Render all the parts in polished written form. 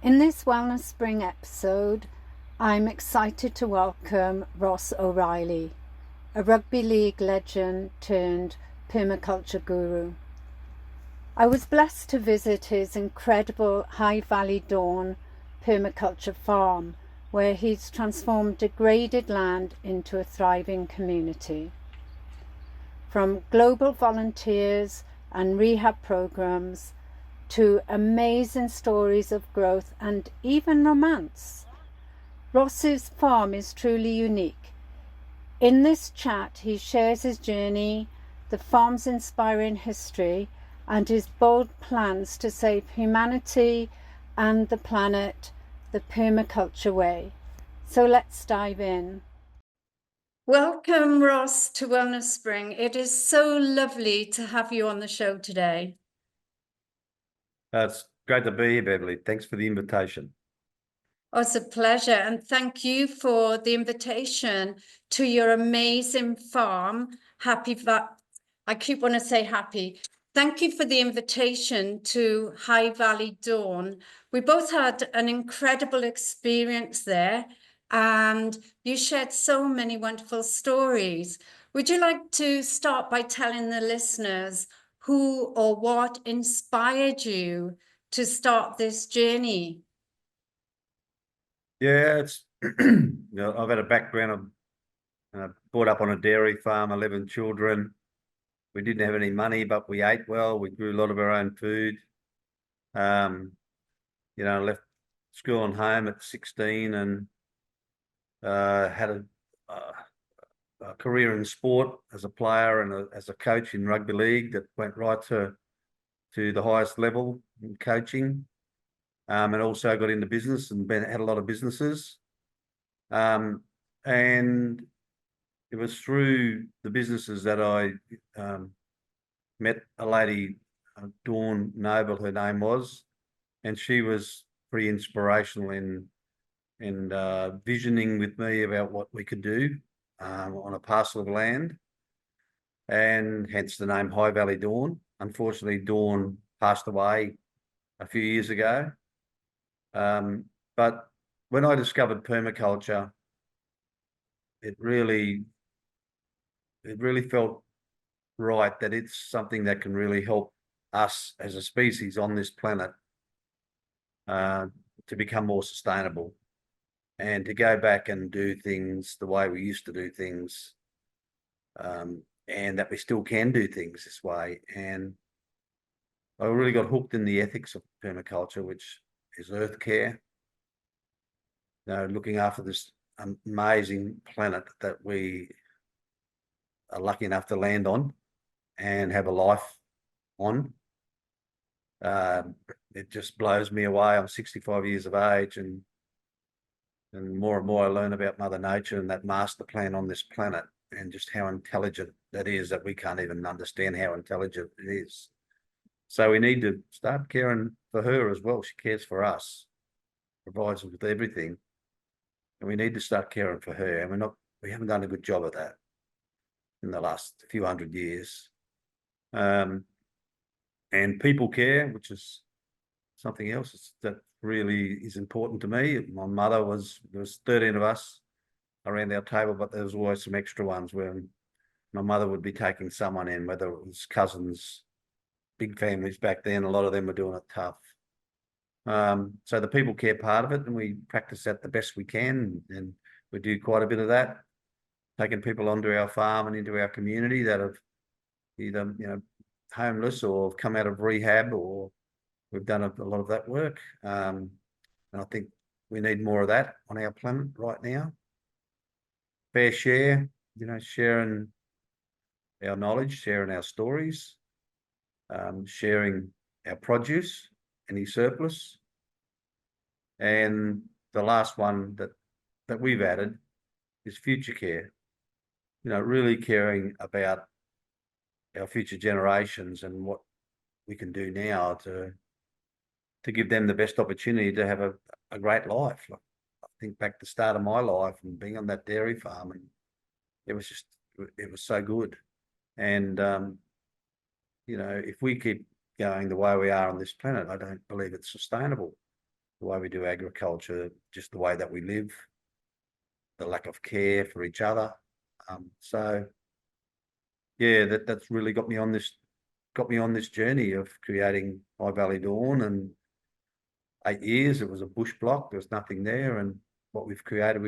In this Wellness Spring episode, I'm excited to welcome Ross O'Reilly, a rugby league legend turned permaculture guru. I was blessed to visit his incredible High Valley Dawn permaculture farm, where he's transformed degraded land into a thriving community. From global volunteers and rehab programs to amazing stories of growth and even romance, Ross's farm is truly unique. In this chat, he shares his journey, the farm's inspiring history, and his bold plans to save humanity and the planet the permaculture way. So let's dive in. Welcome, Ross, to Wellness Spring. It is so lovely to have you on the show today. It's great to be here, Beverly. Thanks for the invitation. Oh, it's a pleasure. And thank you for the invitation to your amazing farm. I keep wanting to say happy. Thank you for the invitation to High Valley Dawn. We both had an incredible experience there, and you shared so many wonderful stories. Would you like to start by telling the listeners who or what inspired you to start this journey? Yeah, it's I've had a background of brought up on a dairy farm, 11 children. We didn't have any money, but we ate well. We grew a lot of our own food. Left school and home at 16 and had a career in sport as a player and as a coach in rugby league that went right to the highest level in coaching. And also got into business and had a lot of businesses. And it was through the businesses that I met a lady, Dawn Noble, her name was, and she was pretty inspirational in visioning with me about what we could do on a parcel of land, and hence the name High Valley Dawn. Unfortunately, Dawn passed away a few years ago. But when I discovered permaculture, it really felt right that it's something that can really help us as a species on this planet to become more sustainable and to go back and do things the way we used to do things, and that we still can do things this way. And I really got hooked in the ethics of permaculture, which is earth care, looking after this amazing planet that we are lucky enough to land on and have a life on. It just blows me away. I'm 65 years of age, and more and more I learn about Mother Nature and that master plan on this planet, and just how intelligent that is, that we can't even understand how intelligent it is. So we need to start caring for her as well. She cares for us, provides us with everything, and we need to start caring for her. And we haven't done a good job of that in the last few hundred years. And people care, which is something else that really is important to me. My mother there was 13 of us around our table, but there was always some extra ones where my mother would be taking someone in, whether it was cousins, big families back then. A lot of them were doing it tough. So the people care part of it, and we practice that the best we can, and we do quite a bit of that, taking people onto our farm and into our community that have either homeless or have come out of rehab, or we've done a lot of that work. And I think we need more of that on our planet right now. Fair share, sharing our knowledge, sharing our stories, sharing our produce, any surplus. And the last one that we've added is future care. Really caring about our future generations and what we can do now to give them the best opportunity to have a great life. Like, I think back to the start of my life and being on that dairy farm, and it was so good. And if we keep going the way we are on this planet, I don't believe it's sustainable. the way we do agriculture, just the way that we live, the lack of care for each other. So yeah, that's really got me on this journey of creating High Valley Dawn. And 8 years, it was a bush block. There was nothing there, and what we've created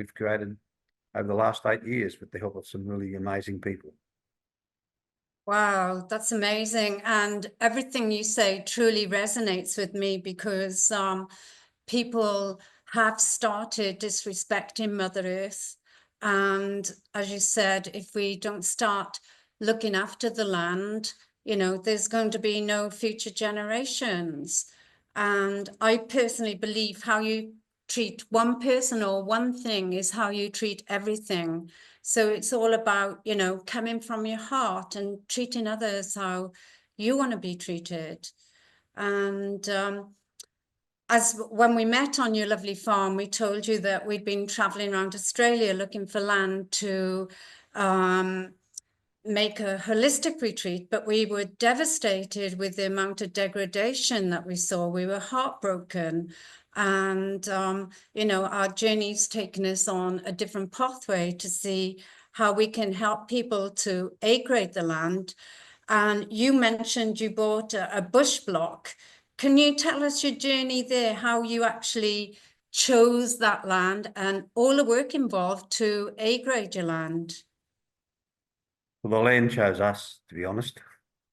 over the last 8 years with the help of some really amazing people. Wow, that's amazing. And everything you say truly resonates with me, because people have started disrespecting Mother Earth. And as you said, if we don't start looking after the land, there's going to be no future generations. And I personally believe how you treat one person or one thing is how you treat everything. So it's all about, coming from your heart and treating others how you want to be treated. And as when we met on your lovely farm, we told you that we'd been traveling around Australia looking for land to make a holistic retreat, but we were devastated with the amount of degradation that we saw. We were heartbroken. And, our journey's taken us on a different pathway to see how we can help people to A-grade the land. And you mentioned you bought a bush block. Can you tell us your journey there, how you actually chose that land and all the work involved to A-grade your land? Well, the land chose us, to be honest.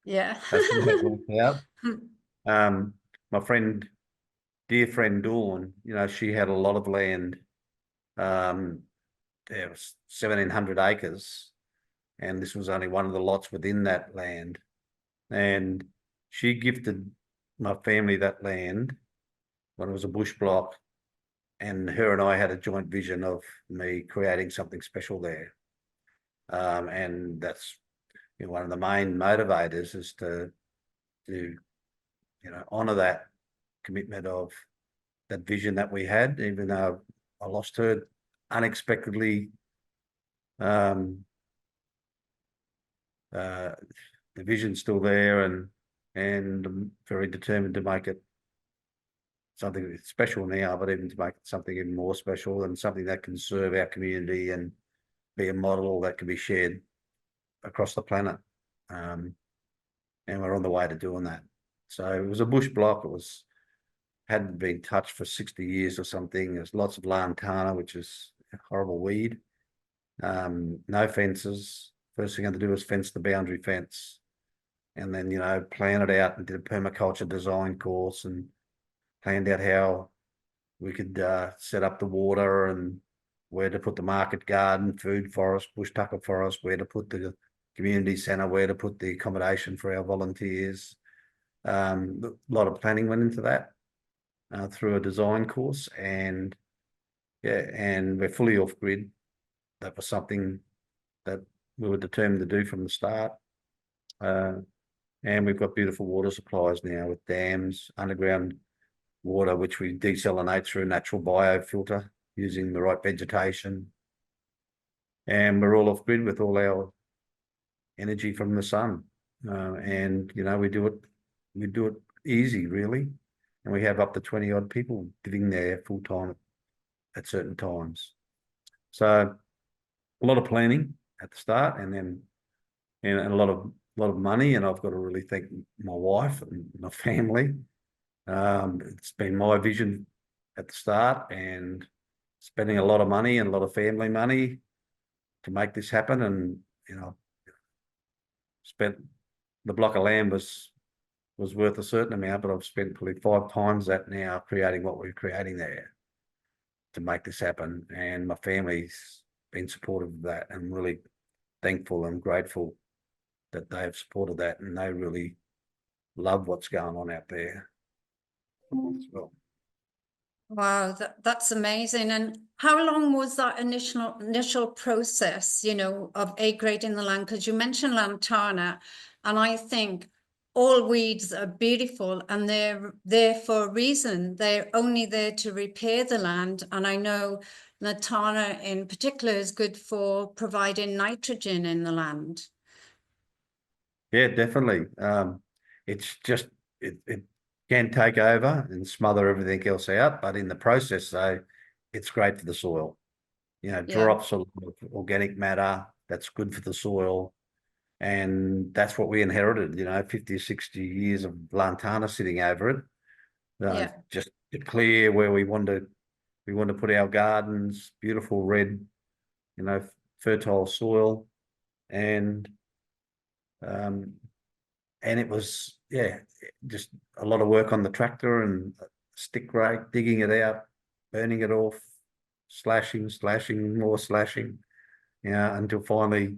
Yeah. That's how it worked out. My dear friend Dawn, she had a lot of land. There was 1,700 acres, and this was only one of the lots within that land. And she gifted my family that land when it was a bush block, and her and I had a joint vision of me creating something special there. And that's one of the main motivators is to honour that commitment of that vision that we had, even though I lost her unexpectedly. The vision's still there, and I'm very determined to make it something that's special now, but even to make it something even more special and something that can serve our community and be a model that can be shared across the planet. And we're on the way to doing that. So it was a bush block. Hadn't been touched for 60 years or something. There's lots of lantana, which is a horrible weed. No fences. First thing I had to do was fence the boundary fence, and then plan it out and did a permaculture design course and planned out how we could set up the water and where to put the market garden, food forest, bush tucker forest, where to put the community centre, where to put the accommodation for our volunteers. A lot of planning went into that through a design course, and we're fully off grid. That was something that we were determined to do from the start. And we've got beautiful water supplies now with dams, underground water, which we desalinate through a natural biofilter using the right vegetation. And we're all off grid with all our energy from the sun. And we do it easy, really. And we have up to 20 odd people living there full time at certain times. So a lot of planning at the start, and then a lot of money. And I've got to really thank my wife and my family. It's been my vision at the start, and spending a lot of money and a lot of family money to make this happen. And spent the block of land was worth a certain amount, but I've spent probably 5 times that now creating what we're creating there to make this happen. And my family's been supportive of that, and really thankful and grateful that they have supported that, and they really love what's going on out there as well. Wow, that's amazing. And how long was that initial process, of A-grading the land? Because you mentioned lantana, and I think all weeds are beautiful and they're there for a reason. They're only there to repair the land. And I know lantana in particular is good for providing nitrogen in the land. Yeah, definitely. It's just can take over and smother everything else out, but in the process, though, it's great for the soil. You know, Yeah, drops a lot of organic matter that's good for the soil. And that's what we inherited, 50 or 60 years of lantana sitting over it. yeah, Just to clear where we want to put our gardens, beautiful red, fertile soil. And um, and it was, just a lot of work on the tractor and stick rake, digging it out, burning it off, slashing, more slashing, until finally,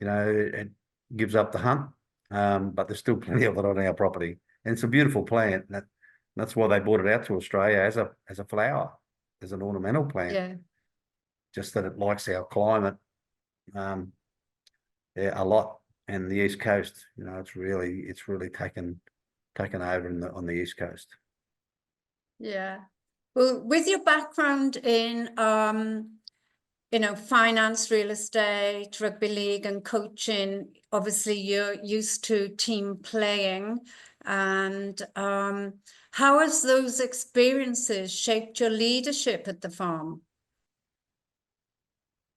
it gives up the hunt. But there's still plenty of it on our property. And it's a beautiful plant. That's why they brought it out to Australia as a flower, as an ornamental plant, yeah. just that it likes our climate a lot. And the East Coast, it's really taken over on the East Coast. Yeah. Well, with your background in, finance, real estate, rugby league and coaching, obviously you're used to team playing. And how has those experiences shaped your leadership at the farm?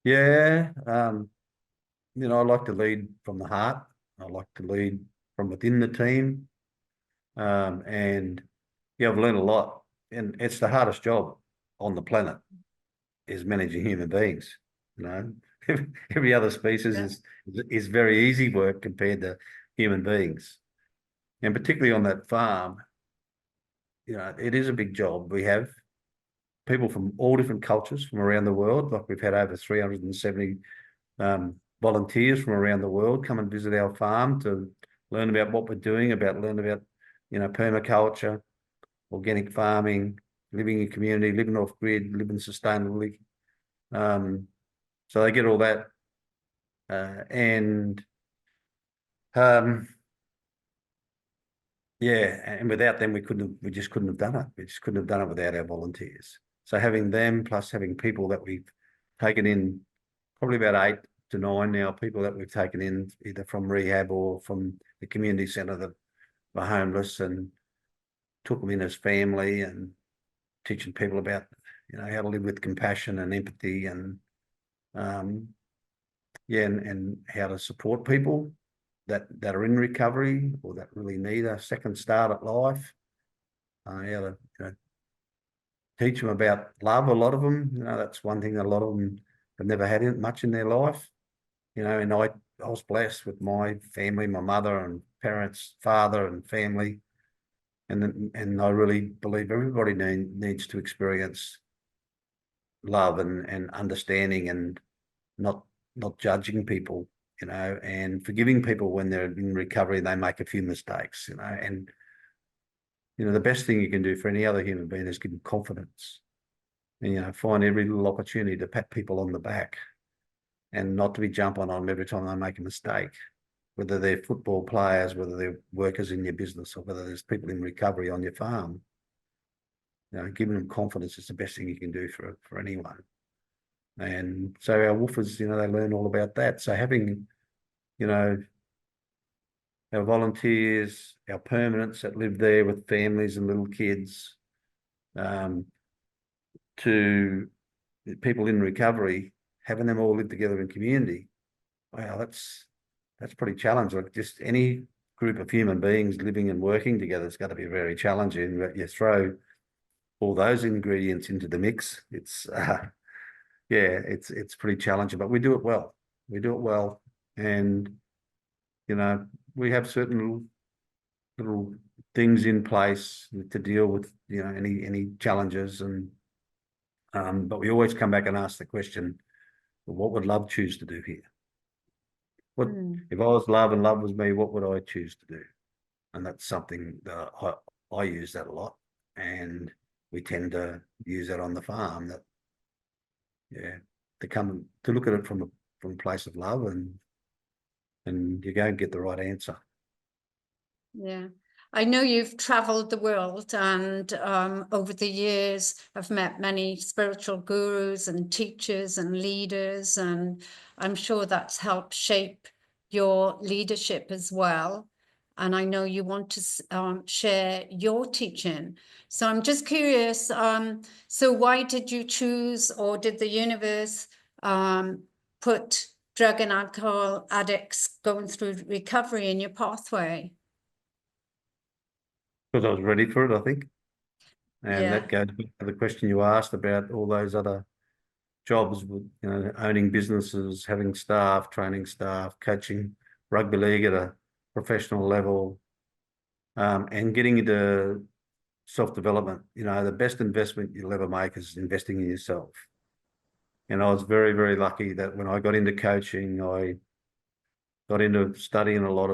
Yeah, I like to lead from the heart. I like to lead from within the team. And I've learned a lot. And it's the hardest job on the planet is managing human beings. Every other species is very easy work compared to human beings. And particularly on that farm, it is a big job. We have people from all different cultures from around the world. Like we've had over 370 volunteers from around the world come and visit our farm to learn about what we're doing, learn about, permaculture, organic farming, living in community, living off grid, living sustainably. So they get all that. And without them, we just couldn't have done it. We just couldn't have done it without our volunteers. So having them, plus having people that we've taken in, probably about 8 to 9 now, people that we've taken in either from rehab or from the community centre that were homeless, and took them in as family, and teaching people about, how to live with compassion and empathy, and and how to support people that are in recovery or that really need a second start at life. How to teach them about love. A lot of them, that's one thing that a lot of them have never had much in their life. And I was blessed with my family, my mother and parents, father and family. And I really believe everybody needs to experience love and understanding, and not judging people, and forgiving people when they're in recovery and they make a few mistakes, and the best thing you can do for any other human being is give them confidence, and find every little opportunity to pat people on the back, and not to be jumping on them every time they make a mistake, whether they're football players, whether they're workers in your business, or whether there's people in recovery on your farm. Giving them confidence is the best thing you can do for anyone. And so our woofers, they learn all about that. So having, our volunteers, our permanents that live there with families and little kids, to people in recovery, having them all live together in community. Wow, that's pretty challenging. Like just any group of human beings living and working together is going to be very challenging. But you throw all those ingredients into the mix, it's it's pretty challenging, but we do it well. And we have certain little things in place to deal with any challenges, and but we always come back and ask the question, well, what would love choose to do here? If I was love and love was me, what would I choose to do? And that's something that I use that a lot, and we tend to use that on the farm, that to come to look at it from a place of love, and you go and get the right answer. Yeah. I know you've traveled the world, and over the years I've met many spiritual gurus and teachers and leaders, and I'm sure that's helped shape your leadership as well. and I know you want to share your teaching. So I'm just curious, so why did you choose, or did the universe put drug and alcohol addicts going through recovery in your pathway? Because I was ready for it, I think. And Yeah. that goes back to the question you asked about all those other jobs with, owning businesses, having staff, training staff, coaching rugby league at a professional level, and getting into self-development. The best investment you'll ever make is investing in yourself. And I was very, very lucky that when I got into coaching, I got into studying a lot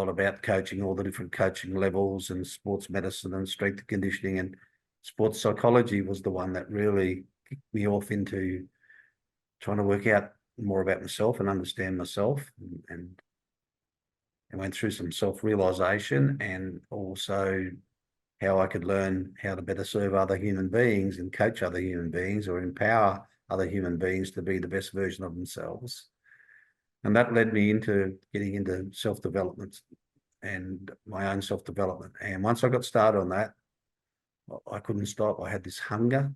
about coaching, all the different coaching levels, and sports medicine and strength and conditioning, and sports psychology was the one that really kicked me off into trying to work out more about myself and understand myself, and went through some self-realization, and also how I could learn how to better serve other human beings and coach other human beings, or empower other human beings to be the best version of themselves. And that led me into getting into self-development and my own self-development. And once I got started on that, I couldn't stop. I had this hunger.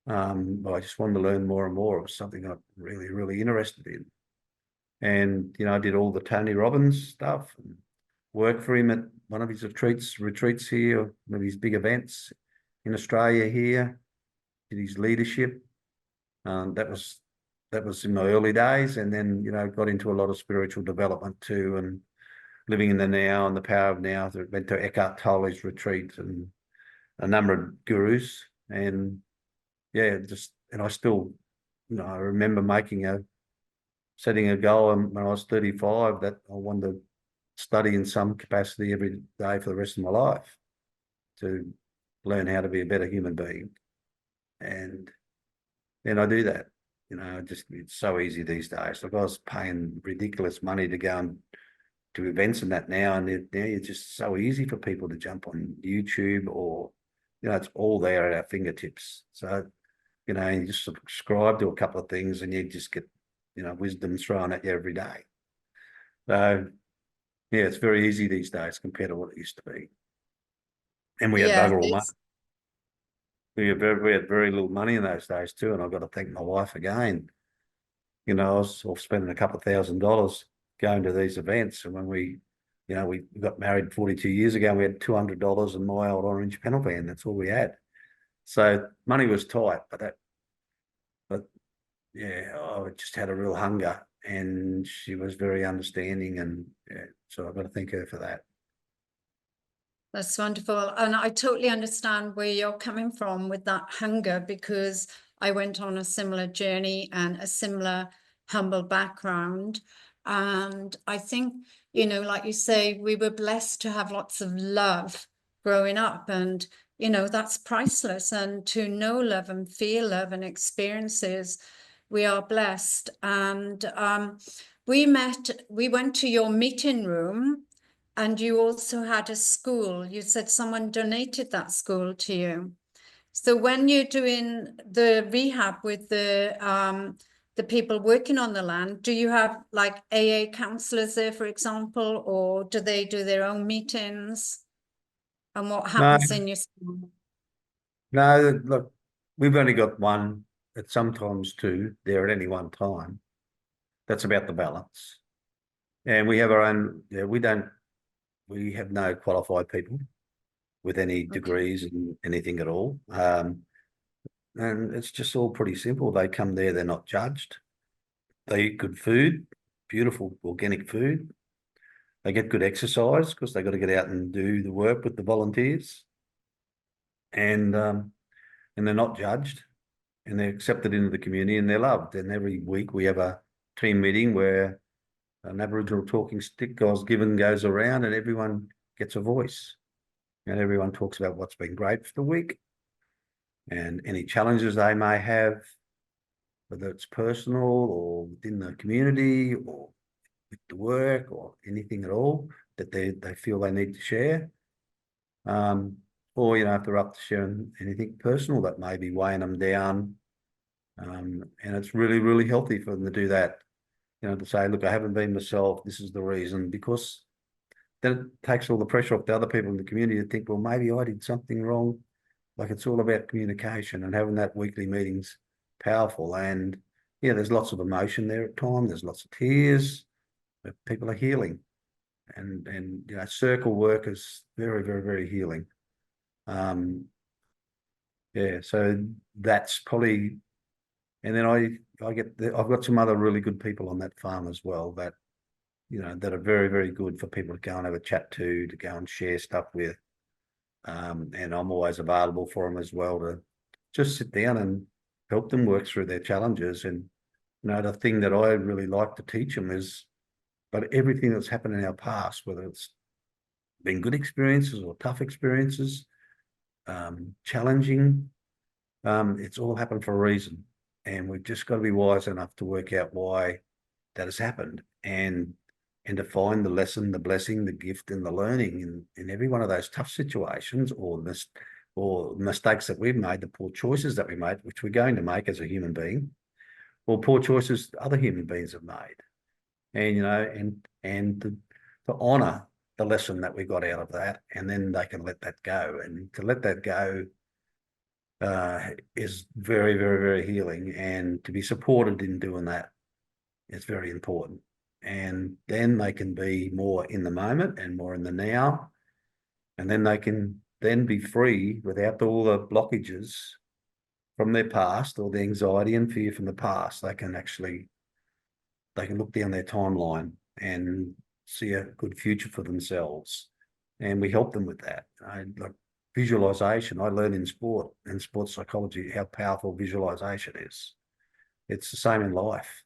But I just wanted to learn more and more. It was something I'm really, really interested in. And, I did all the Tony Robbins stuff, and worked for him at one of his retreats here, one of his big events in Australia here, did his leadership. That was in my early days. And then, got into a lot of spiritual development too, and living in the now and the power of now. So went to Eckhart Tolle's retreat and a number of gurus. And yeah, and I still, I remember setting a goal when I was 35 that I wanted to study in some capacity every day for the rest of my life to learn how to be a better human being. And then I do that. It's so easy these days. Like, I was paying ridiculous money to go and to events and that now, and now it's just so easy for people to jump on YouTube, or, it's all there at our fingertips. So, you just subscribe to a couple of things and you just get, wisdom thrown at you every day. So, yeah, it's very easy these days compared to what it used to be. And we had Yeah, bugger all money. it's We had very little money in those days too, and I've got to thank my wife again. I was off spending a couple of $1,000s going to these events, and when we got married 42 years ago, and we had $200 in my old orange panel van. That's all we had. So money was tight, but yeah, I just had a real hunger, and she was very understanding, and yeah, so I've got to thank her for that. That's wonderful. And I totally understand where you're coming from with that hunger, because I went on a similar journey and a similar humble background. And I think, like you say, we were blessed to have lots of love growing up, and, that's priceless. And to know love and feel love and experiences, we are blessed. And we went to your meeting room. And you also had a school. You said someone donated that school to you. So when you're doing the rehab with the people working on the land, do you have like AA counselors there, for example, or do they do their own meetings? And what No, happens in your school? no, look, we've only got one, at sometimes two, there at any one time. That's about the balance. And we have our own, we have no qualified people with any Okay. degrees in anything at all. And it's just all pretty simple. They come there, they're not judged. They eat good food, beautiful organic food. They get good exercise because they got to get out and do the work with the volunteers. And they're not judged, and they're accepted into the community, and they're loved. And every week we have a team meeting where an Aboriginal talking stick goes around, and everyone gets a voice. And everyone talks about what's been great for the week and any challenges they may have, whether it's personal or within the community or with the work or anything at all that they feel they need to share. Or, if they're up to sharing anything personal that may be weighing them down. And it's really, really healthy for them to do that, to say, look, I haven't been myself. This is the reason, because then it takes all the pressure off the other people in the community to think, well, maybe I did something wrong. Like, it's all about communication, and having that weekly meetings powerful. And yeah, there's lots of emotion there at times. There's lots of tears, but people are healing, and you know, circle work is very, very, very healing. Yeah, so that's probably, and then I've got some other really good people on that farm as well that, you know, that are very, very good for people to go and have a chat to go and share stuff with. And I'm always available for them as well to just sit down and help them work through their challenges. And, you know, the thing that I really like to teach them is, but everything that's happened in our past, whether it's been good experiences or tough experiences, challenging, it's all happened for a reason. And we've just got to be wise enough to work out why that has happened, and to find the lesson, the blessing, the gift, and the learning in every one of those tough situations, or mistakes that we've made, the poor choices that we made, which we're going to make as a human being, or poor choices other human beings have made. And, you know, and to honour the lesson that we got out of that, and then they can let that go. And to let that go is very, very, very healing, and to be supported in doing that is very important. And then they can be more in the moment and more in the now, and then they can then be free without all the blockages from their past, or the anxiety and fear from the past. They can look down their timeline and see a good future for themselves, and we help them with that. Like visualization, I learned in sport and sports psychology how powerful visualization is. It's the same in life,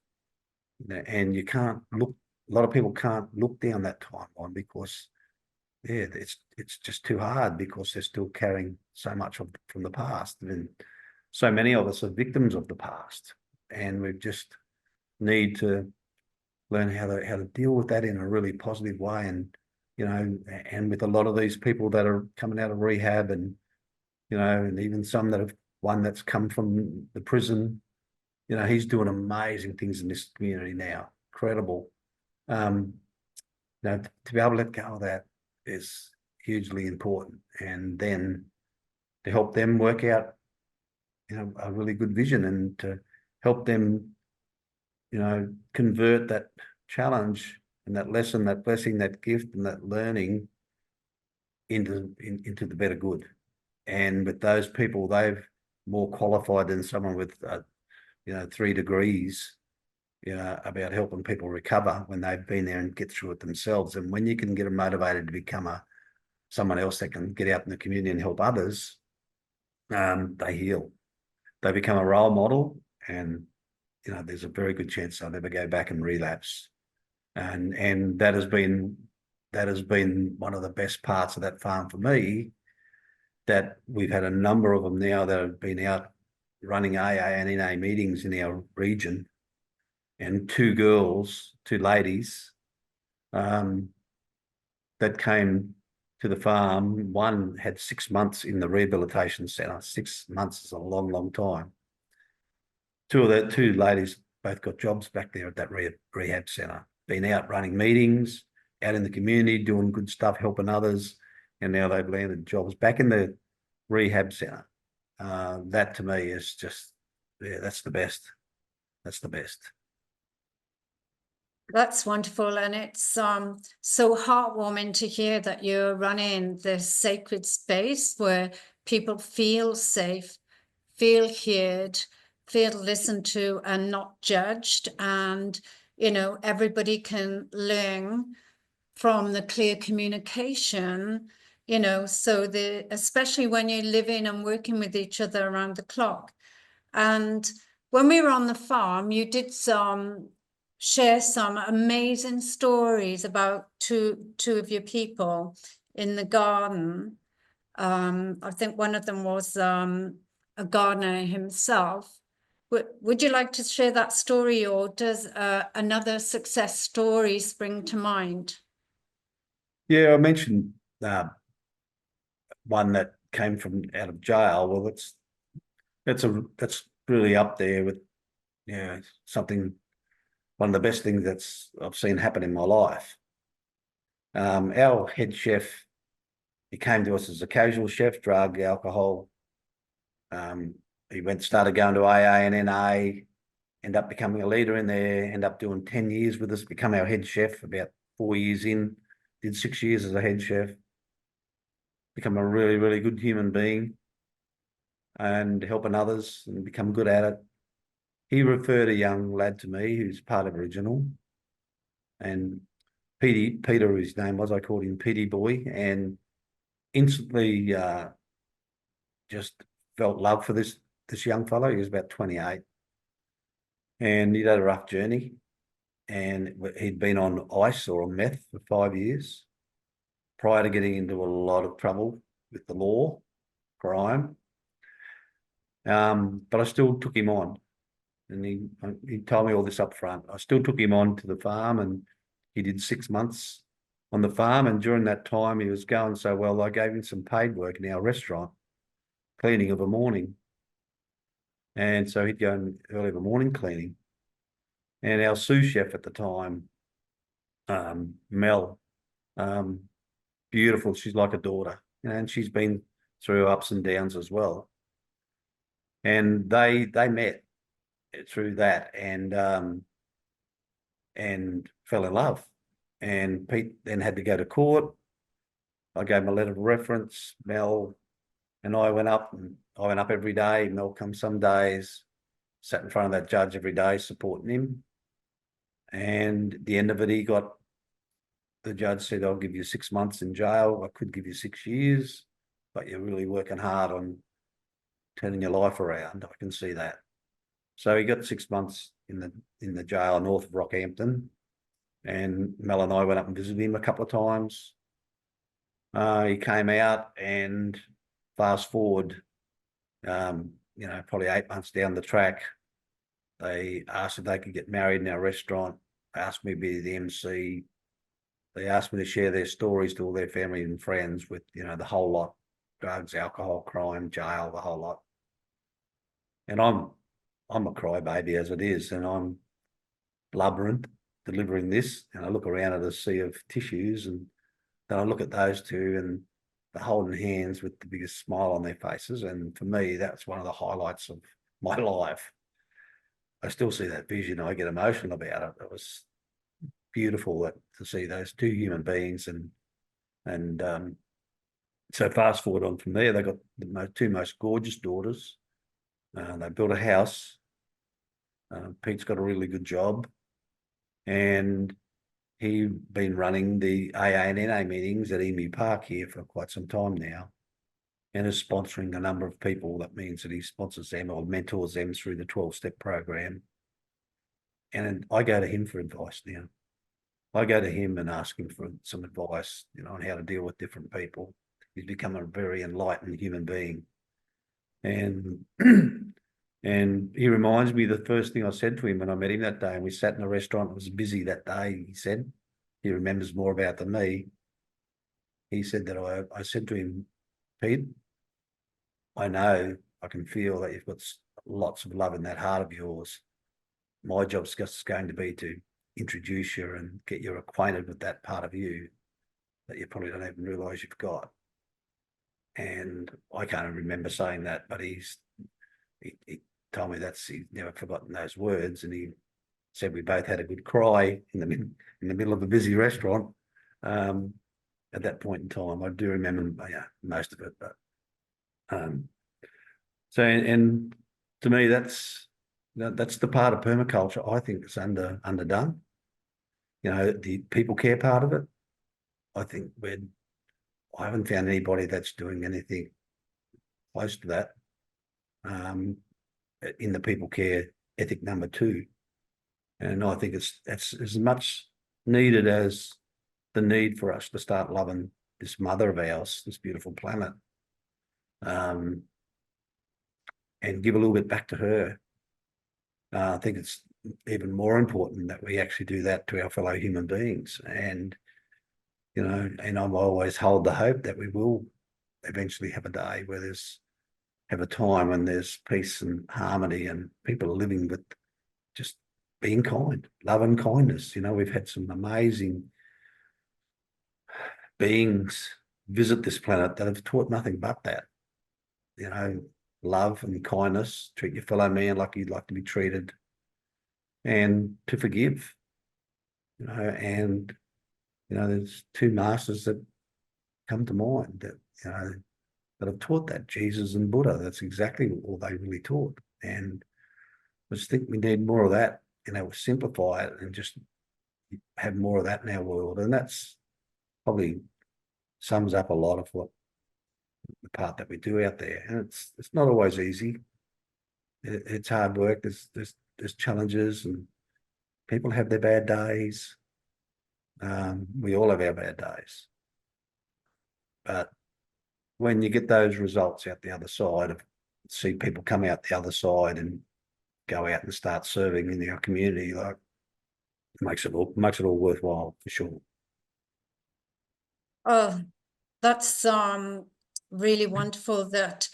and you can't look. A lot of people can't look down that timeline because, yeah, it's just too hard, because they're still carrying so much from the past. And so many of us are victims of the past, and we just need to learn how to deal with that in a really positive way. And, you know, and with a lot of these people that are coming out of rehab, and, you know, and even some that have, one that's come from the prison, you know, he's doing amazing things in this community now. Incredible. You know, to be able to let go of that is hugely important. And then to help them work out, you know, a really good vision, and to help them, you know, convert that challenge and that lesson, that blessing, that gift, and that learning into the better good. And with those people, they've more qualified than someone with, you know, 3 degrees, you know, about helping people recover when they've been there and get through it themselves. And when you can get them motivated to become someone else that can get out in the community and help others, they heal. They become a role model, and, you know, there's a very good chance they'll never go back and relapse. And that has been one of the best parts of that farm for me, that we've had a number of them now that have been out running AA and NA meetings in our region, and 2 ladies, that came to the farm. One had 6 months in the rehabilitation centre. 6 months is a long, long time. 2 ladies both got jobs back there at that rehab centre, been out running meetings, out in the community, doing good stuff, helping others, and now they've landed jobs back in the rehab centre. That to me is just, yeah, that's the best. That's the best. That's wonderful, and it's so heartwarming to hear that you're running this sacred space where people feel safe, feel heard, feel listened to and not judged, and, you know, everybody can learn from the clear communication, you know, so especially when you're living and working with each other around the clock. And when we were on the farm, you did share some amazing stories about two of your people in the garden. I think one of them was a gardener himself. Would you like to share that story, or does another success story spring to mind? Yeah, I mentioned one that came from out of jail. Well, that's really up there with, yeah, something, one of the best things I've seen happen in my life. Our head chef, he came to us as a casual chef, drug, alcohol. He started going to AA and NA, ended up becoming a leader in there, ended up doing 10 years with us, become our head chef about 4 years in, did 6 years as a head chef, become a really, really good human being and helping others and become good at it. He referred a young lad to me who's part of Original, and Peter, his name was, I called him Petey Boy, and instantly just felt love for this young fellow. He was about 28, and he'd had a rough journey, and he'd been on ice or on meth for 5 years prior to getting into a lot of trouble with the law, crime. But I still took him on, and he told me all this up front. I still took him on to the farm, and he did 6 months on the farm. And during that time, he was going so well, I gave him some paid work in our restaurant, cleaning of a morning. And so he'd go in early of a morning cleaning. And our sous chef at the time, Mel, beautiful. She's like a daughter, and she's been through ups and downs as well. And they met through that, and fell in love. And Pete then had to go to court. I gave him a letter of reference. Mel and I went up, and I went up every day. Mel come some days, sat in front of that judge every day, supporting him. And at the end of it, the judge said, I'll give you 6 months in jail. I could give you 6 years, but you're really working hard on turning your life around. I can see that. So he got 6 months in the jail north of Rockhampton, and Mel and I went up and visited him a couple of times. He came out, and fast forward, probably 8 months down the track, they asked if they could get married in our restaurant. They asked me to be the MC. They asked me to share their stories to all their family and friends with, the whole lot: drugs, alcohol, crime, jail, the whole lot. And I'm a crybaby as it is, and I'm blubbering, delivering this, and I look around at a sea of tissues, and then I look at those two, and they're holding hands with the biggest smile on their faces. And for me, that's one of the highlights of my life. I still see that vision. I get emotional about it. It was beautiful to see those two human beings, and so fast forward on from there, they got the two most gorgeous daughters. They built a house. Pete's got a really good job, and he's been running the AA and NA meetings at Emu Park here for quite some time now, and is sponsoring a number of people. That means that he sponsors them or mentors them through the 12-step program. And I go to him for advice now. I go to him and ask him for some advice, on how to deal with different people. He's become a very enlightened human being. And and he reminds me, the first thing I said to him when I met him that day, and we sat in a restaurant, it was busy that day, he said, he remembers more about than me. He said that I said to him, Pete, I know, I can feel that you've got lots of love in that heart of yours. My job's just going to be to introduce you and get you acquainted with that part of you that you probably don't even realise you've got. And I can't remember saying that, but he told me he's never forgotten those words. And he said we both had a good cry in the middle of a busy restaurant at that point in time. I do remember most of it, but so, and to me, that's the part of permaculture I think is underdone. The people care part of it. I think I haven't found anybody that's doing anything close to that in the people care ethic number 2. And I think it's as much needed as the need for us to start loving this mother of ours, this beautiful planet, and give a little bit back to her. I think it's even more important that we actually do that to our fellow human beings. And, and I always hold the hope that we will eventually have a day where have a time when there's peace and harmony, and people are living with just being kind, love and kindness. We've had some amazing beings visit this planet that have taught nothing but that. Love and kindness, treat your fellow man like you'd like to be treated, and to forgive. And there's two masters that come to mind that have taught that, Jesus and Buddha. That's exactly all they really taught. And I just think we need more of that, simplify it and just have more of that in our world. And that's probably sums up a lot of what the part that we do out there. And it's not always easy. It's hard work. There's challenges, and people have their bad days. We all have our bad days. But when you get those results out the other side, see people come out the other side and go out and start serving in our community, like, makes it all worthwhile for sure. Oh, that's really wonderful that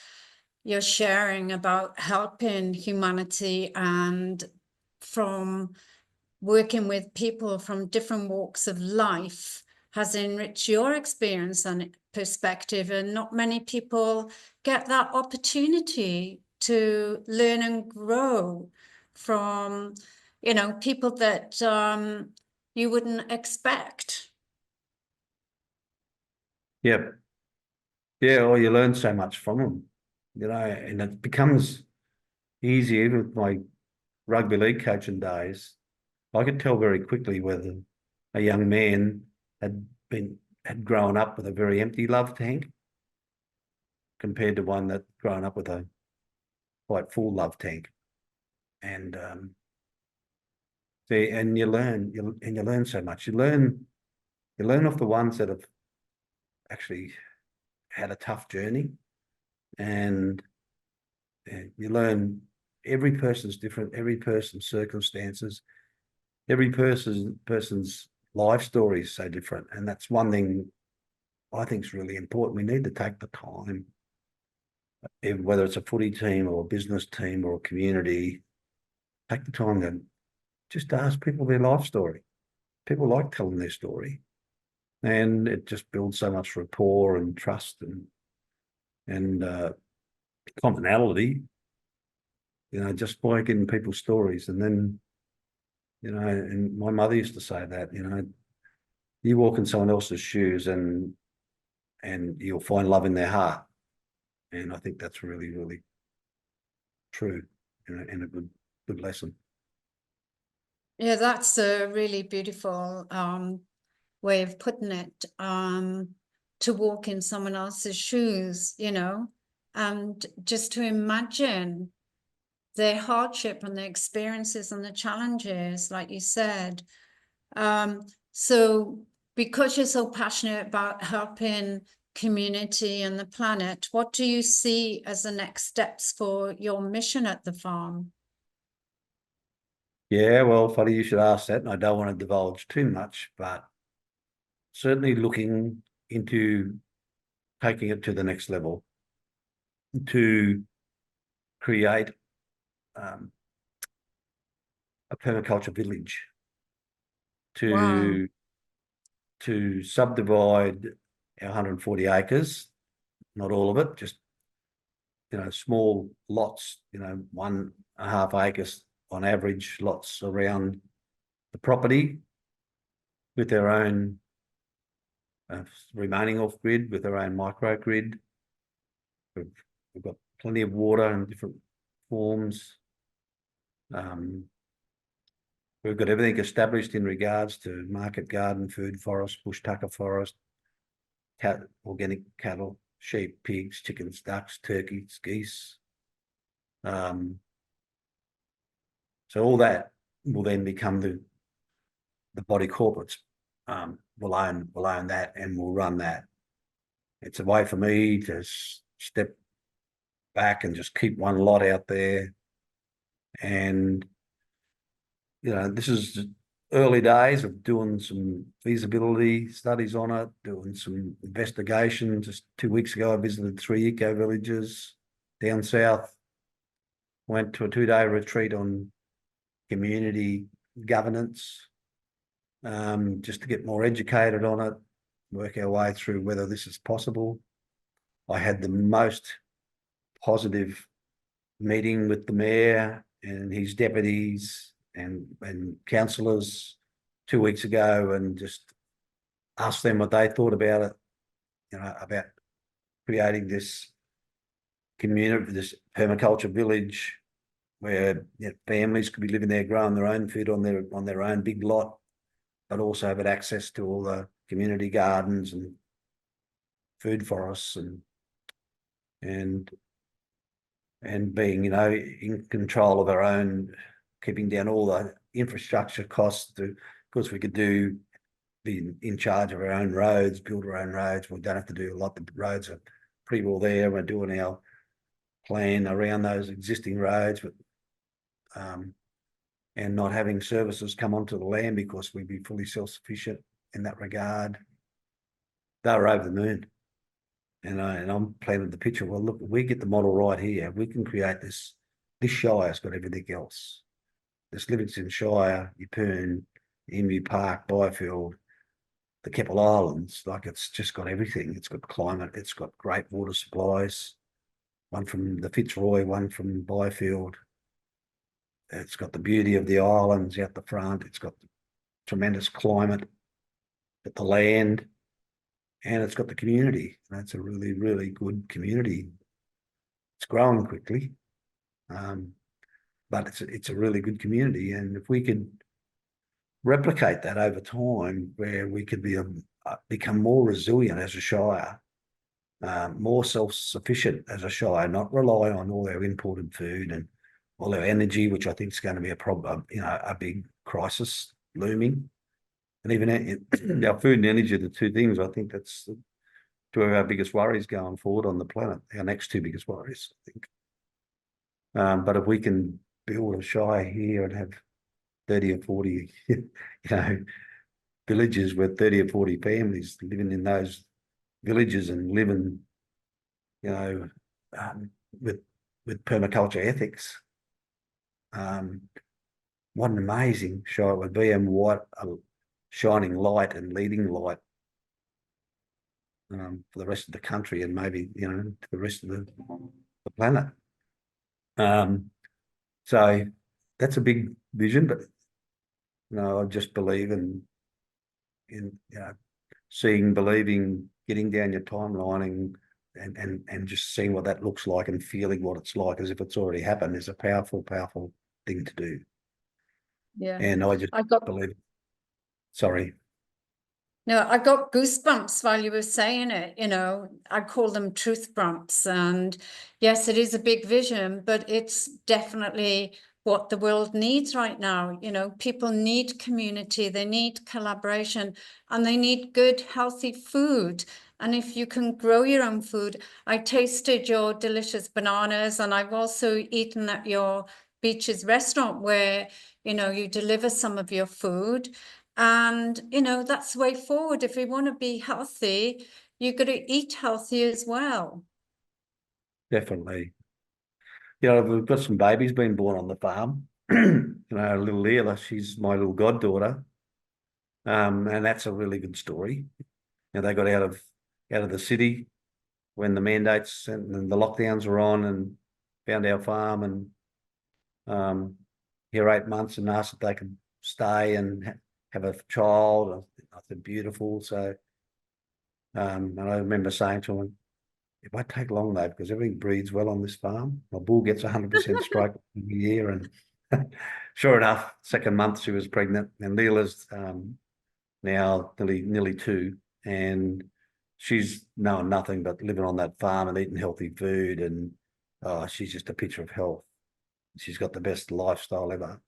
you're sharing about helping humanity, and from working with people from different walks of life has enriched your experience and perspective. And not many people get that opportunity to learn and grow from, people that you wouldn't expect. Yeah. Well, you learn so much from them, and it becomes easy. Even with my rugby league coaching days, I could tell very quickly whether a young man had grown up with a very empty love tank compared to one that grown up with a quite full love tank. And you learn so much. You learn off the ones that have actually had a tough journey, and you learn every person's different, every person's circumstances, every person's life story is so different. And that's one thing I think is really important. We need to take the time, whether it's a footy team or a business team or a community, take the time to just ask people their life story. People like telling their story, and it just builds so much rapport and trust and commonality, just by getting people's stories. And then, and my mother used to say that, you walk in someone else's shoes and you'll find love in their heart. And I think that's really, really true, and a good lesson. Yeah, that's a really beautiful way of putting it, to walk in someone else's shoes, and just to imagine their hardship and their experiences and the challenges, like you said. So because you're so passionate about helping community and the planet, what do you see as the next steps for your mission at the farm? Yeah, well, funny you should ask that, and I don't want to divulge too much, but certainly looking into taking it to the next level, to create a permaculture village, Wow. to subdivide our 140 acres, not all of it, just small lots, 1.5 acres on average, lots around the property, with their own remaining off grid, with their own microgrid. We've got plenty of water in different forms. We've got everything established in regards to market garden, food forest, bush tucker forest, organic cattle, sheep, pigs, chickens, ducks, turkeys, geese. So all that will then become the body corporates. Will own that, and will run that. It's a way for me to step back and just keep one lot out there. And this is early days of doing some feasibility studies on it, doing some investigation. Just 2 weeks ago, I visited 3 eco villages down south. Went to a 2-day retreat on community governance, just to get more educated on it. work our way through whether this is possible. I had the most positive meeting with the mayor and his deputies and councillors 2 weeks ago, and just asked them what they thought about it, about creating this community, this permaculture village where families could be living there, growing their own food on their own big lot, but also have access to all the community gardens and food forests and being, in control of our own, keeping down all the infrastructure costs because we could be in charge of our own roads, build our own roads. We don't have to do a lot. The roads are pretty well there. We're doing our plan around those existing roads, but and not having services come onto the land because we'd be fully self-sufficient in that regard. They were over the moon. And I'm planning the picture. Well, look, we get the model right here. We can create this. This shire's got everything else. This Livingston Shire, Yeppoon, Emu Park, Byfield, the Keppel Islands, like it's just got everything. It's got climate. It's got great water supplies. One from the Fitzroy, one from Byfield. It's got the beauty of the islands out the front. It's got tremendous climate, got the land, and it's got the community. That's a really, really good community. It's growing quickly, but it's a really good community. And if we could replicate that over time, where we could become more resilient as a shire, more self-sufficient as a shire, not rely on all our imported food and all our energy, which I think is going to be a problem, a big crisis looming. And even our food and energy are the two things. I think that's two of our biggest worries going forward on the planet, our next two biggest worries, I think. But if we can build a shire here and have 30 or 40, villages with 30 or 40 families living in those villages and living, with permaculture ethics, what an amazing shire it would be, and what a shining light and leading light for the rest of the country, and maybe to the rest of the planet. So that's a big vision, but I just believe in seeing, believing, getting down your timeline and just seeing what that looks like and feeling what it's like as if it's already happened is a powerful thing to do. Yeah. And I just believe. Sorry. No, I got goosebumps while you were saying it. I call them truth bumps. And yes, it is a big vision, but it's definitely what the world needs right now. People need community, they need collaboration, and they need good, healthy food. And if you can grow your own food, I tasted your delicious bananas, and I've also eaten at your Beaches restaurant where, you deliver some of your food. And, that's the way forward. If we want to be healthy, you've got to eat healthy as well. Definitely. We've got some babies being born on the farm. Little Leila, she's my little goddaughter. And that's a really good story. They got out of the city when the mandates and the lockdowns were on, and found our farm, and here 8 months, and asked if they could stay and have a child. I said, beautiful. So, and I remember saying to them, it won't take long though, because everything breeds well on this farm. My bull gets 100% stroke every year, and sure enough, second month she was pregnant, and Leila's now nearly 2, and she's known nothing but living on that farm and eating healthy food, and she's just a picture of health. She's got the best lifestyle ever.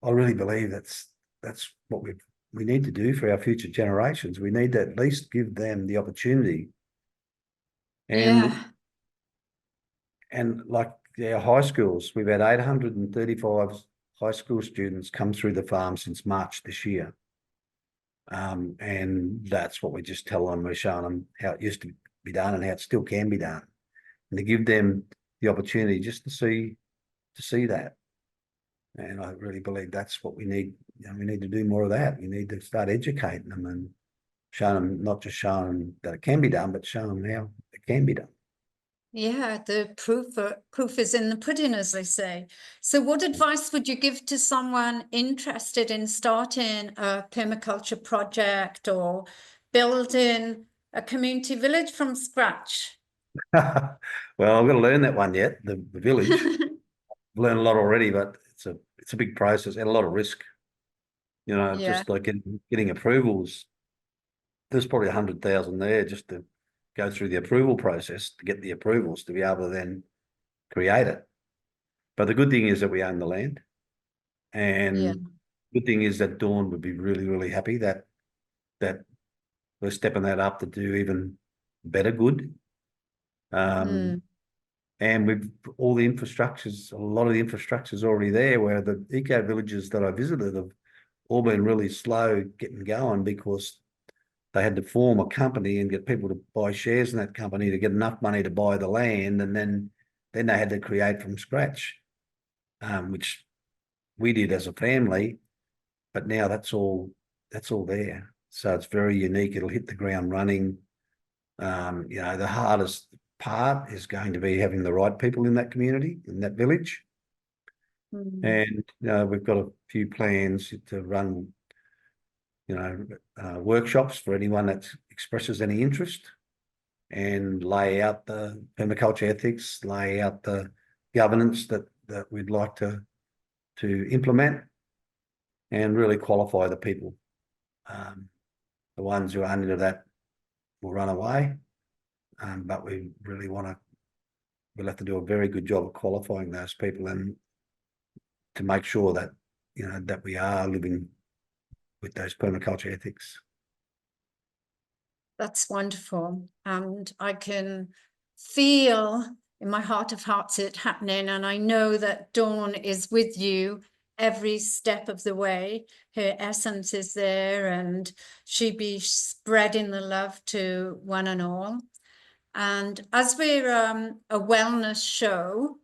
I really believe that's what we need to do for our future generations. We need to at least give them the opportunity. And like our high schools, we've had 835 high school students come through the farm since March this year. And that's what we just tell them. We're showing them how it used to be done and how it still can be done, and to give them the opportunity just to see that. And I really believe that's what we need. We need to do more of that. We need to start educating them and showing them, not just showing them that it can be done, but showing them how it can be done. Yeah, the proof is in the pudding, as they say. So what advice would you give to someone interested in starting a permaculture project or building a community village from scratch? Well, I've got to learn that one yet. The village. I've learned a lot already, but it's a big process and a lot of risk. Yeah. Just like getting approvals. There's probably 100,000 there just to go through the approval process to get the approvals to be able to then create it. But the good thing is that we own the land, Yeah. and good thing is that Dawn would be really, really happy that we're stepping that up to do even better good. Mm. And we've all the infrastructures, a lot of the infrastructure's already there, where the eco villages that I visited have all been really slow getting going because they had to form a company and get people to buy shares in that company to get enough money to buy the land, and then they had to create from scratch, which we did as a family. But now that's all there. So it's very unique. It'll hit the ground running. The hardest part is going to be having the right people in that community, in that village. Mm. And we've got a few plans to run, workshops for anyone that expresses any interest, and lay out the permaculture ethics, lay out the governance that we'd like to implement, and really qualify the people. The ones who aren't into that will run away, but we really we'll have to do a very good job of qualifying those people and to make sure that that we are living with those permaculture ethics. That's wonderful. And I can feel in my heart of hearts it happening. And I know that Dawn is with you every step of the way. Her essence is there, and she be spreading the love to one and all. And as we're a wellness show,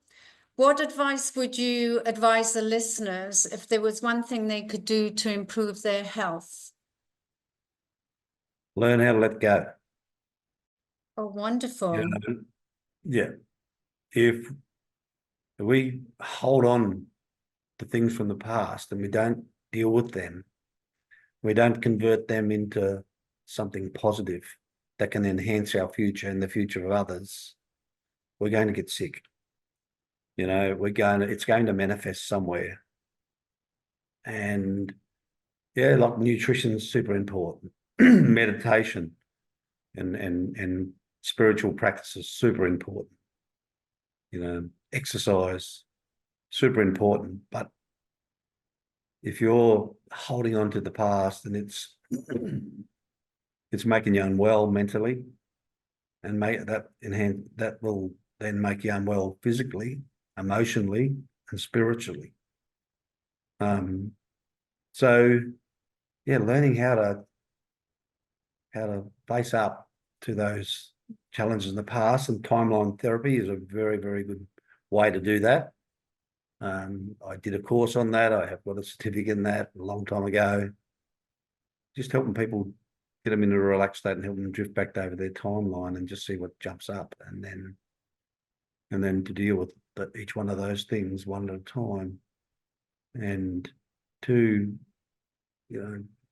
what advice would you advise the listeners if there was one thing they could do to improve their health? Learn how to let go. Oh, wonderful. Yeah. If we hold on to things from the past and we don't deal with them, we don't convert them into something positive that can enhance our future and the future of others, we're going to get sick. It's going to manifest somewhere. And yeah, like nutrition is super important. Meditation and spiritual practices super important. Exercise super important. But if you're holding on to the past and it's it's making you unwell mentally, and that will then make you unwell physically, emotionally, and spiritually. So yeah, learning how to face up to those challenges in the past, and timeline therapy is a very, very good way to do that. I did a course on that. I have got a certificate in that a long time ago. Just helping people get them into a relaxed state and help them drift back over their timeline and just see what jumps up, and then to deal with each one of those things one at a time. And two,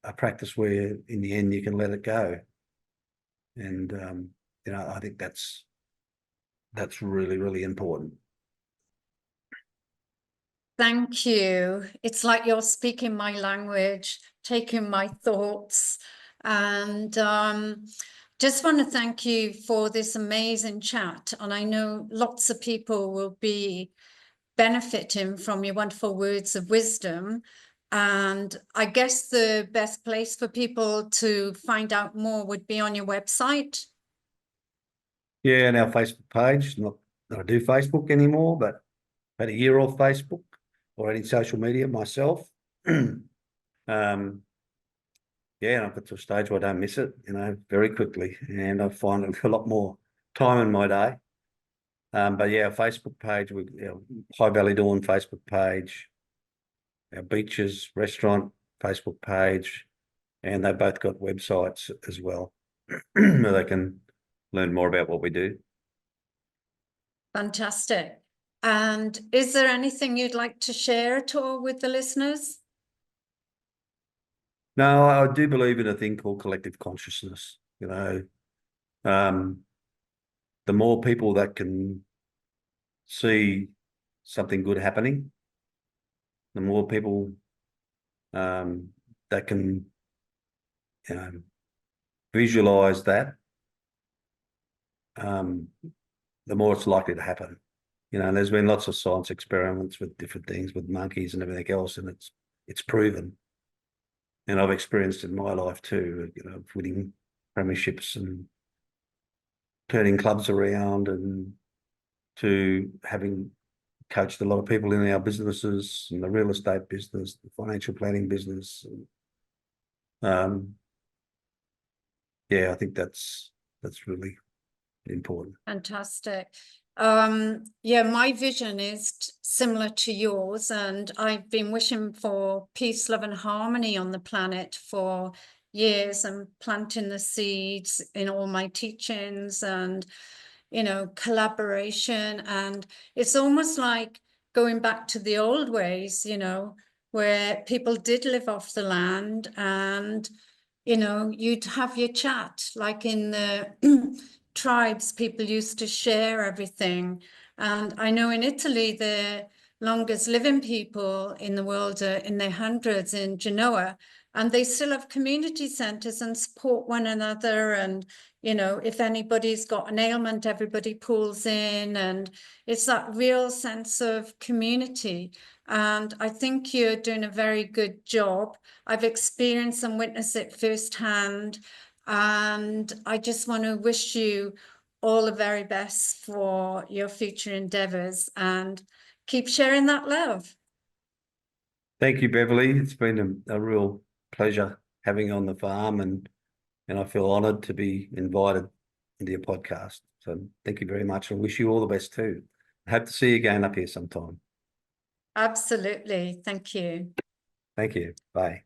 a practice where in the end you can let it go. And I think that's really, really important. Thank you. It's like you're speaking my language, taking my thoughts, and just want to thank you for this amazing chat. And I know lots of people will be benefiting from your wonderful words of wisdom. And I guess the best place for people to find out more would be on your website. Yeah, and our Facebook page. Not that I do Facebook anymore, but had a year off Facebook or any social media myself. Yeah, and I've got to a stage where I don't miss it, very quickly, and I find a lot more time in my day. But yeah, our Facebook page, High Valley Dawn Facebook page. our beaches, restaurant, Facebook page, and they both got websites as well where they can learn more about what we do. Fantastic. And is there anything you'd like to share at all with the listeners? No, I do believe in a thing called collective consciousness. The more people that can see something good happening, the more people that can visualize that, the more it's likely to happen. And there's been lots of science experiments with different things, with monkeys and everything else, and it's proven. And I've experienced in my life too, winning premierships and turning clubs around, and to having coached a lot of people in our businesses, and the real estate business, the financial planning business. Yeah, I think that's really important. Fantastic. Yeah, my vision is similar to yours, and I've been wishing for peace, love, and harmony on the planet for years, and planting the seeds in all my teachings, and collaboration. And it's almost like going back to the old ways, where people did live off the land, and you'd have your chat, like in the tribes, people used to share everything. And I know in Italy, the longest living people in the world are in their hundreds in Genoa, and they still have community centres and support one another. And, if anybody's got an ailment, everybody pulls in, and it's that real sense of community. And I think you're doing a very good job. I've experienced and witnessed it firsthand. And I just want to wish you all the very best for your future endeavors, and keep sharing that love. Thank you, Beverly. It's been a real pleasure having you on the farm, and I feel honoured to be invited into your podcast. So thank you very much. I wish you all the best too. I hope to see you again up here sometime. Absolutely. Thank you. Thank you. Bye.